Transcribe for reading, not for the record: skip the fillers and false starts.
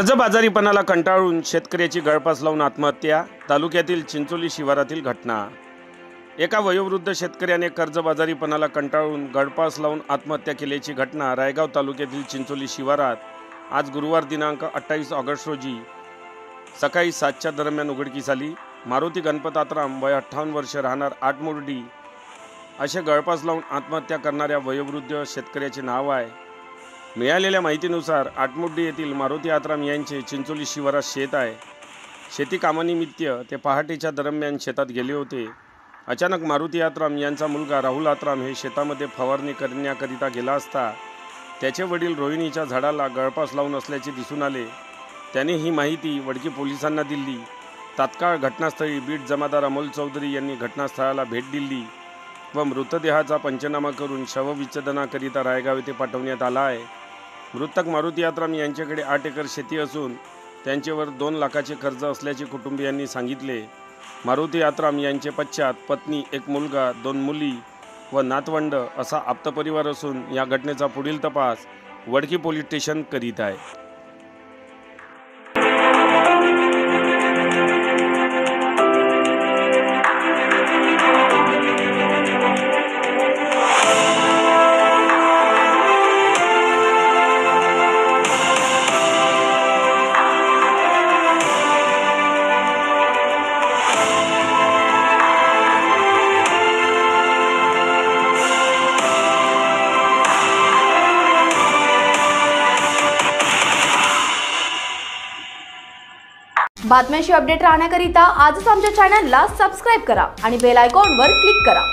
कर्जबाजारीपणाला कंटाळून शेतकऱ्याची गळफास लावून आत्महत्या। तालुक्यातील चिंचोली शिवारातील घटना। एका वयोवृद्ध शेतकऱ्याने कर्जबाजारीपणाला कंटाळून गळफास लावून आत्महत्या केल्याची घटना रायगाव तालुक्यातील चिंचोली शिवारात आज गुरुवार दिनांक 28 ऑगस्ट रोजी सकाळी 7च्या दरम्यान उघडकीस आली। मारुती गणपत आत्राम वय 58 वर्ष राहणार आटमोर्डी असे गळफास लावून आत्महत्या करणाऱ्या वयोवृद्ध शेतकऱ्याचे नाव आहे। मिळालेल्या माहितीनुसार आटमोर्डी येथील मारुती आत्राम यांचे चिंचोली शिवारात शेत आहे। शेती कामानिमित्त ते पहाटेच्या दरम्यान शेतात गेले होते। अचानक मारुती आत्राम यांचा मुलगा राहुल आत्राम हे शेतामध्ये फवारणी करण्याकरिता गेला असता त्याचे वडील रोहिणीच्या झाडाला गळफास लावून असल्याचे दिसून आले। त्याने ही माहिती वडकी पोलिसांना दिली। तात्काळ घटनास्थळी बीट जमादार अमोल चौधरी यांनी घटनास्थळाला भेट दिली व मृतदेहाचा पंचनामा करून शवविच्छेदनाकरिता रायगाव येथे पाठवण्यात आला आहे। मृतक मारुती आत्राम यांच्याकडे 8 एकर शेती असून त्यांच्यावर 2 लाखाचे कर्ज असल्याचे कुटुंबियांनी सांगितले। मारुती आत्राम यांचे पश्चात पत्नी, 1 मुलगा, 2 मुली व नातवंड असा आप्तपरिवार असून या घटनेचा पुढील तपास वडकी पोलीस स्टेशन करीत आहे। बातम्यांशी अपडेट राहण्याकरिता आजच आमच्या चॅनलला सबस्क्राइब करा आणि बेल आयकॉनवर क्लिक करा।